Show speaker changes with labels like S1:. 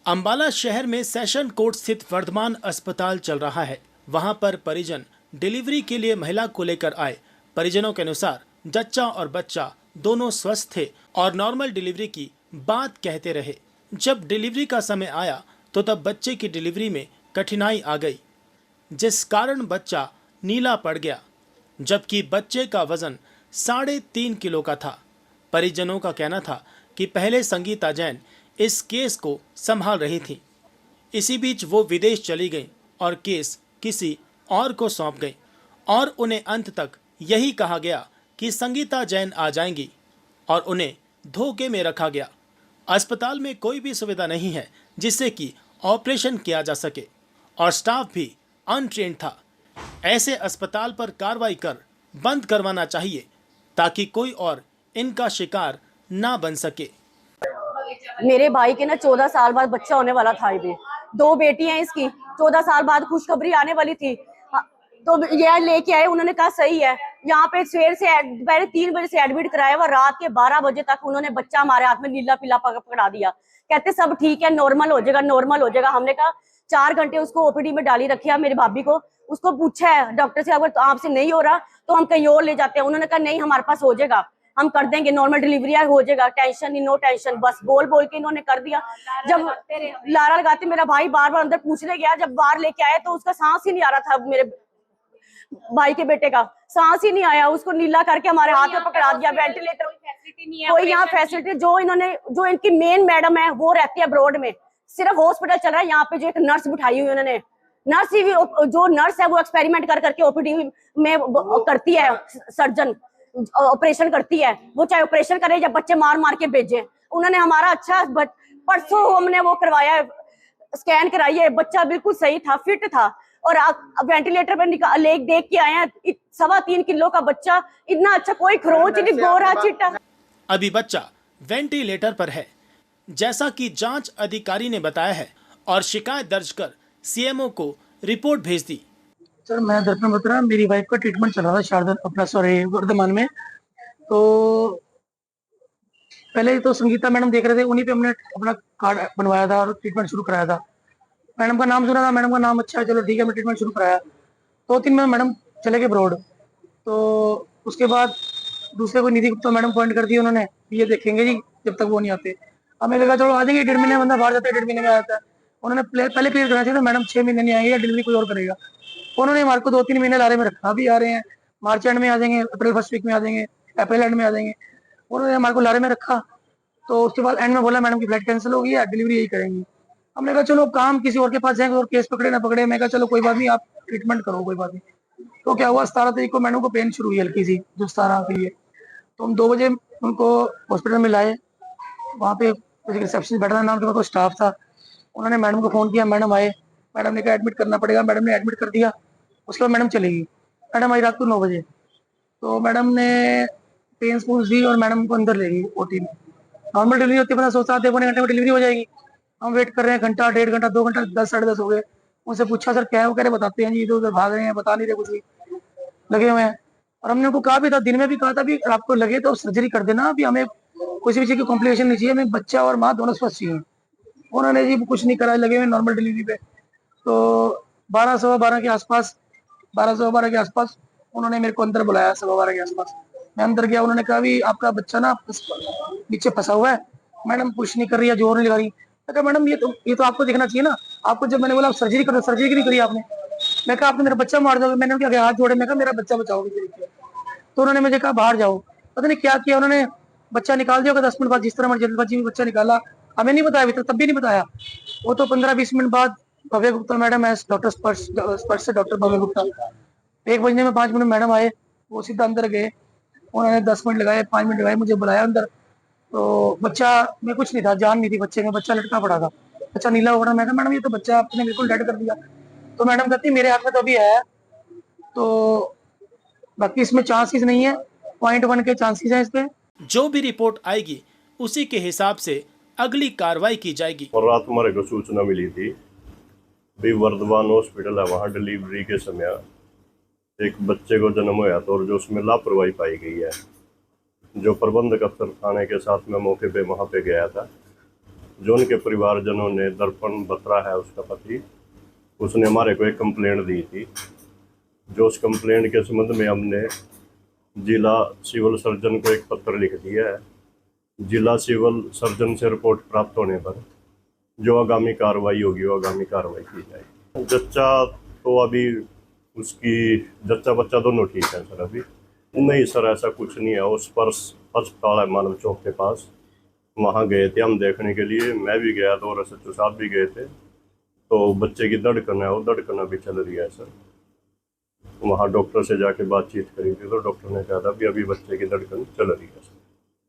S1: अंबाला शहर में session court स्थित वर्धमान अस्पताल चल रहा है। वहां पर परिजन डिलीवरी के लिए महिला को लेकर आए। परिजनों के अनुसार जच्चा और बच्चा दोनों स्वस्थ थे और नॉर्मल डिलीवरी की बात कहते रहे। जब डिलीवरी का समय आया तो तब बच्चे की डिलीवरी में कठिनाई आ गई, जिस कारण बच्चा नीला पड़ गया, जबकि बच्चे का वजन 3.5 किलो का था। परिजनों का कहना था कि पहले संगीता जैन इस केस को संभाल रही थी। इसी बीच वो विदेश चली गई और केस किसी और को सौंप गई और उन्हें अंत तक यही कहा गया कि संगीता जैन आ जाएंगी और उन्हें धोखे में रखा गया। अस्पताल में कोई भी सुविधा नहीं है जिससे कि ऑपरेशन किया जा सके और स्टाफ भी अनट्रेन्ड था। ऐसे अस्पताल पर कार्रवाई कर बंद करवाना चाहिए ताकि कोई और इनका शिकार ना बन सके।
S2: मेरे भाई के ना 14 साल बाद बच्चा होने वाला था। ये 2 बेटियां हैं इसकी। 14 साल बाद खुशखबरी आने वाली थी। तो ये लेके आए, उन्होंने कहा सही है। यहाँ पे सवेर से पहले 3 बजे से एडमिट कराया हुआ, रात के 12 बजे तक उन्होंने बच्चा हमारे हाथ में नीला पीला पकड़ा दिया। कहते सब ठीक है, नॉर्मल हो जाएगा, नॉर्मल हो जाएगा। हमने कहा 4 घंटे उसको ओपीडी में डाली रखी है मेरी भाभी को। उसको पूछा है डॉक्टर से, अगर आपसे नहीं हो रहा तो हम कहीं और ले जाते हैं। उन्होंने कहा नहीं, हमारे पास हो जाएगा, हम कर देंगे, नॉर्मल डिलीवरी हो जाएगा, टेंशन नहीं, नो टेंशन। बस बोल बोल के इन्होंने कर दिया। जब लारा लगाते मेरा भाई बार बार अंदर पूछने गया, जब बाहर लेके आए तो उसका सांस ही नहीं आ रहा था। मेरे भाई के बेटे का सांस ही नहीं आया। उसको नीला करके हमारे हाथ में पकड़ा दिया। वेंटिलेटर कोई यहाँ फैसिलिटी, जो इनकी मेन मैडम है वो रहती है अब्रॉड में। सिर्फ हॉस्पिटल चल रहा है। यहाँ पे जो एक नर्स बिठाई हुई उन्होंने, नर्स ही जो नर्स है वो एक्सपेरिमेंट कर करके ओपीडी में करती है, सर्जन ऑपरेशन करती है। वो चाहे ऑपरेशन करे या बच्चे मार मार के भेजे। उन्होंने हमारा अच्छा परसों हमने वो करवाया, स्कैन कराई है, बच्चा बिल्कुल सही था, फिट था। और वेंटिलेटर पे देख के आए हैं। 3.25 किलो का बच्चा, इतना अच्छा, कोई खरोच नहीं, गोरा चिट्टा।
S1: अभी बच्चा वेंटिलेटर पर है, जैसा कि जांच अधिकारी ने बताया है, और शिकायत दर्ज कर सीएमओ को रिपोर्ट भेज दी।
S3: सर, मैं दर्पण बत्रा, मेरी वाइफ का ट्रीटमेंट चल रहा था शारदा वर्धमान में। तो पहले तो संगीता मैडम देख रहे थे, उन्हीं पे हमने अपना कार्ड बनवाया था और ट्रीटमेंट शुरू कराया था। मैडम का नाम सुना था, मैडम का नाम अच्छा है, चलो ठीक है, हमने ट्रीटमेंट शुरू कराया। 2-3 में मैडम चले गए ब्रॉड। तो उसके बाद दूसरे को निधि गुप्ता मैडम पॉइंट कर दिए उन्होंने, ये देखेंगे जी जब तक वो नहीं आते। हमें लगा चलो आ जाएंगे, 1.5 महीने बंदा बाहर जाता है, 1.5 महीने में आता है। उन्होंने पहले क्लियर करना चाहिए था, मैडम 6 महीने नहीं आएंगे या डिलीवरी कोई और करेगा। उन्होंने हमारे को 2-3 महीने लारे में रखा। अभी आ रहे हैं, मार्च एंड में आ जाएंगे, अप्रैल फर्स्ट वीक में आ जाएंगे, अप्रैल एंड में आ जाएंगे। उन्होंने हमारे को लारे में रखा। तो उसके बाद एंड में बोला मैडम की फ्लाइट कैंसिल हो गई है, डिलीवरी यही करेंगी। हमने कहा चलो काम किसी और के पास जाएंगे और केस पकड़े ना पकड़े। मैं कहा चलो कोई बात नहीं, आप ट्रीटमेंट करो, कोई बात नहीं। तो क्या हुआ, 17 तारीख को मैडम को पेन शुरू हुई हल्की सी, जो 17 की है। तो हम 2 बजे उनको हॉस्पिटल में लाए। वहाँ पे रिसेप्शन बैठा था, नाम के पास स्टाफ था। उन्होंने मैडम को फोन किया, मैडम आए। मैडम ने कहा एडमिट करना पड़ेगा, मैडम ने एडमिट कर दिया। उसके बाद मैडम चली गई। मैडम आई रात को 9 बजे। तो मैडम ने पेन स्पून दी और मैडम को अंदर ले गई ओटी में। नॉर्मल डिलीवरी होती है, पता सोचता आधे पौने घंटे में डिलीवरी हो जाएगी। हम वेट कर रहे हैं, घंटा, 1.5 घंटा, 2 घंटा, 10, साढ़े 10 हो गए। उनसे पूछा सर क्या है, वो कह रहे बताते हैं जी, इधर उधर भाग रहे हैं, बता नहीं रहे, कुछ भी लगे हुए हैं। और हमने उनको कहा भी था, दिन में भी कहा था भी आपको लगे तो सर्जरी कर देना, अभी हमें किसी भी चीज की कॉम्प्लिकेशन नहीं चाहिए, हमें बच्चा और माँ दोनों स्वस्थ चाहिए। उन्होंने जी कुछ नहीं करा, लगे हुए नॉर्मल डिलीवरी पे। तो 12, सवा 12 के आसपास, 12, सवा 12 के आसपास उन्होंने मेरे को अंदर बुलाया। 12:15 के आसपास मैं अंदर गया। उन्होंने कहा भी आपका बच्चा ना नीचे फंसा हुआ है। मैडम पुश नहीं कर रही है, जोर नहीं लगा रही। मैं कहा मैडम ये तो आपको देखना चाहिए ना। आपको जब मैंने बोला आप सर्जरी करो, सर्जरी क्यों नहीं करी आपने? मैं कहा आपने मेरा बच्चा मार दोगे। मैंने उनके आगे हाथ जोड़े, मैं कहा मेरा बच्चा बचाओगे। तो उन्होंने मुझे कहा बाहर जाओ। पता नहीं क्या किया उन्होंने, बच्चा निकाल दिया 10 मिनट बाद, जिस तरह जल्दबाजी में बच्चा निकाला। हमें नहीं बताया भीतर, तब भी नहीं बताया। वो तो 15-20 मिनट बाद भव्य गुप्ता मैडम है, डॉक्टर स्पर्श से डॉक्टर भव्य गुप्ता, 1 बजने में 5 मिनट मैडम आए। वो सीधा अंदर गए। उन्होंने 10 मिनट लगाए, 5 मिनट लगाए, मुझे बुलाया अंदर। तो बच्चा में कुछ नहीं था, जान नहीं थी बच्चे में, बच्चा लटका पड़ा था, बच्चा नीला हो रहा। मैं कहा मैडम ये तो बच्चा आपने बिल्कुल डेड कर दिया। तो मैडम कहती मेरे हाथ में तो अभी है, तो बाकी इसमें चांसेस नहीं है, 0.1 के चांसेस हैं इस पे।
S1: जो भी रिपोर्ट आएगी उसी के हिसाब से अगली कार्रवाई की जाएगी।
S4: और रात हमारे को सूचना मिली थी भी वर्धमान हॉस्पिटल है, वहाँ डिलीवरी के समय एक बच्चे को जन्म हुआ था और जो उसमें लापरवाही पाई गई है। जो प्रबंधक अफसर थाने के साथ में मौके पे वहाँ पे गया था, जो उनके परिवारजनों ने, दर्पण बत्रा है उसका पति, उसने हमारे को एक कंप्लेंट दी थी। जो उस कंप्लेंट के संबंध में हमने जिला सिविल सर्जन को एक पत्र लिख दिया है। जिला सिविल सर्जन से रिपोर्ट प्राप्त होने पर जो आगामी कार्रवाई होगी वो आगामी कार्रवाई की जाएगी। जच्चा तो अभी उसकी जच्चा बच्चा दोनों ठीक है सर। अभी नहीं सर, ऐसा कुछ नहीं है। उस पर अस्पताल है मानव चौक के पास, वहाँ गए थे हम देखने के लिए। मैं भी गया था और SHO साहब भी गए थे। तो बच्चे की धड़कन है, वो धड़कन अभी चल रही है सर। वहाँ डॉक्टर से जाके बातचीत करी थी तो डॉक्टर ने कहा था कि अभी बच्चे की धड़कन चल रही है सर।